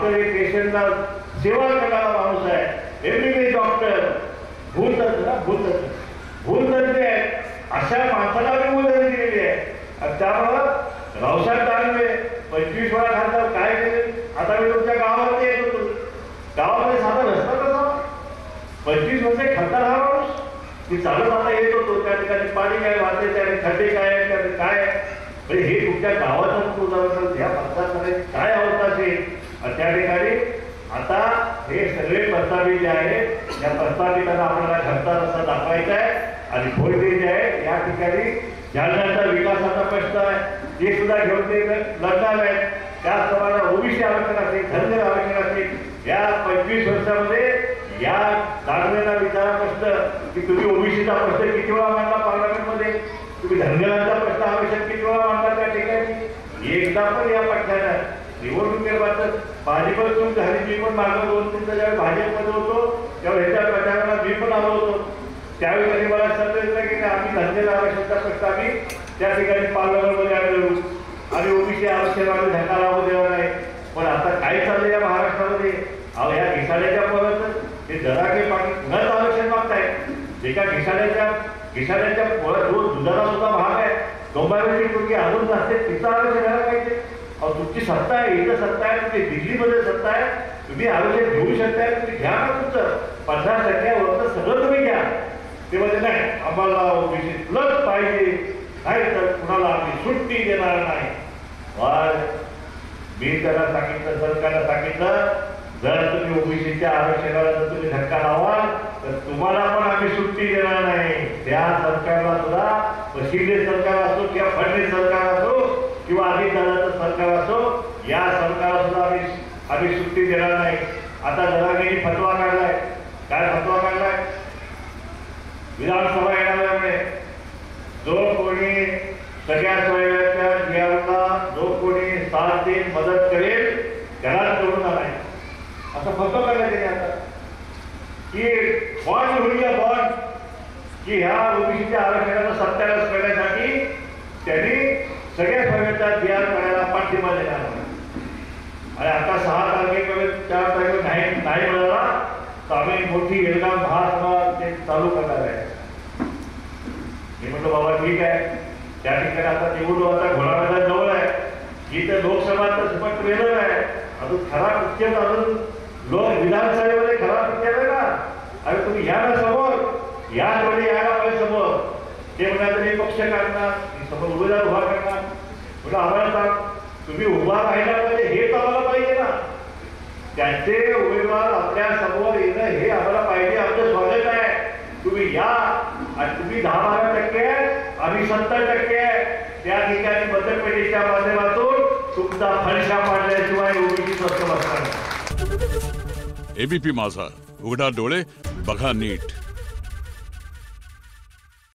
Doctor हे पेशंटला सेवा करणारा माणूस आहे, एमबीबीएस डॉक्टर, भूलतज्ञ आहे, अशा माणसाला आम्ही उदाहरण दिलेली आहे. आणि त्यामुळं रावसाहेब दानवे 25 वेळा खासदार काय केले. आता मी तुमच्या गावामध्ये येत होतो, गावामध्ये साधा रस्ता कसा, 25 वर्षे खासदार हा माणूस की चालत आता येत होतो, त्या ठिकाणी पाणी काय वाहते, त्या खड्डे काय काय म्हणजे हे तुमच्या गावाचं उदाहरण ह्या मतदारसंघाची काय अवस्था असेल. आणि त्या ठिकाणी आता हे सगळे प्रस्तावित जे आहे या प्रस्तावितांना आपल्याला घरचा रस्ता दाखवायचा आहे आणि भोट द्यायची आहे. या ठिकाणी जालन्याचा विकासाचा प्रश्न आहे ते सुद्धा घेऊन ते लढणार आहेत. त्याचप्रमाणे ओबीसी आरक्षण असेल, धनगर आरक्षण असेल, या 25 वर्षामध्ये या दानवेंना विचारा प्रश्न की तुम्ही ओबीसीचा प्रश्न किती वेळा मांडला पार्लमेंटमध्ये, तुम्ही धनगरांचा प्रश्न आरक्षण किती वेळा मांडला त्या ठिकाणी. एकदा पण या पक्षानं निवडणुकीबाबत माझी पण चूक झाली. मी पण मागं 2-3 ज्यावेळी भाजपमध्ये होतो त्यावेळी ह्याच्या प्रचाराला मी पण आलो होतो. त्यावेळी त्यांनी मला सांगितलं की आम्ही धनगर आरक्षणाचा प्रश्न आम्ही त्या ठिकाणी पार्लमेंटमध्ये आणू आणि ओबीसी आरक्षण आम्ही धक्का लावू देणार नाही. पण आता काय चाललंय या महाराष्ट्रामध्ये, अहो या घिसाड्याच्या परत हे जरागे पाणी पुन्हाच आरक्षण मागतायत. एका घिसाड्याच्या परत रोज दुधाला सुद्धा भाग आहे, डोंबावलीची मुलगी अजून जास्त तिचं आरक्षण घ्यायला पाहिजे. अहो तुमची सत्ता आहे, इथं सत्ता आहे, तुमची दिल्लीमध्ये सत्ता आहे, तुम्ही आरक्षण घेऊ शकताय, तुम्ही घ्या ना तुमचं 50% सगळं तुम्ही घ्या. ते म्हणजे नाही आम्हाला ओबीसी प्लस पाहिजे, नाही तर कुणाला आम्ही सुट्टी देणार नाही. मी त्याला सांगितलं, सरकारला सांगितलं जर तुम्ही ओबीसीच्या आरक्षणाला जर तुम्ही धक्का लावाल तर तुम्हाला पण आम्ही सुट्टी देणार नाही. त्या सरकारला सुद्धा शिंदे सरकार असो किंवा फडणवीस सरकार असो किंवा अजितदादाचं सरकार असो, या सरकारला सुद्धा आम्ही सुट्टी देणार नाही. आता जरांगेंनी फतवा काढलाय. काय फतवा काढलाय? विधानसभा येणाऱ्यामुळे जो कोणी सगळ्या सोयऱ्याच्या जियाला जो कोणी साथ देत मदत करेल त्याला सोडून आणाय असं फतवा काढलाय त्याने. आता की बॉन्ड होईल बॉन्ड की ह्या ओबीसीच्या आरक्षणाला सत्यानाश करण्यासाठी त्यांनी सगळ्या सोयऱ्याच्या जियार करायला पाठिंबा देणार. आणि आता 6 तारखेपर्यंत 4 तारखेला नाही मिळाला तर आम्ही मोठी एल्गाम महासभा ते चालू करणार आहे. मी म्हटलं बाबा ठीक आहे. त्या ठिकाणी आता निवडणूक आता घोडावड्याला जवळ आहे, ही तर लोकसभा तर स्पष्ट वेगळं आहे. अजून खरा पिक्चर अजून विधानसभेमध्ये खरा पिक्चर आहे ना. अरे तुम्ही या ना समोर, या थोडे यायला पाहिजे समोर. ते म्हणाले मी पक्ष काढणार, मी समोर उमेदवार उभा करणार. म्हटलं आम्हाला सांग तुम्ही उभा राहायला पाहिजे हेच आम्हाला पाहिजे ना. त्यांचे उमेदवार आपल्या समोर येणं हे आम्हाला पाहिजे, आमचं स्वागत आहे. तुम्ही या आणि तुम्ही 10-12% आम्ही 70% त्या ठिकाणी मतपेटीच्या माध्यमातून तुमचा फणशा पाडल्याशिवाय ओबीसी स्वस्त बसणार. एबीपी माझा, उघडा डोळे बघा नीट.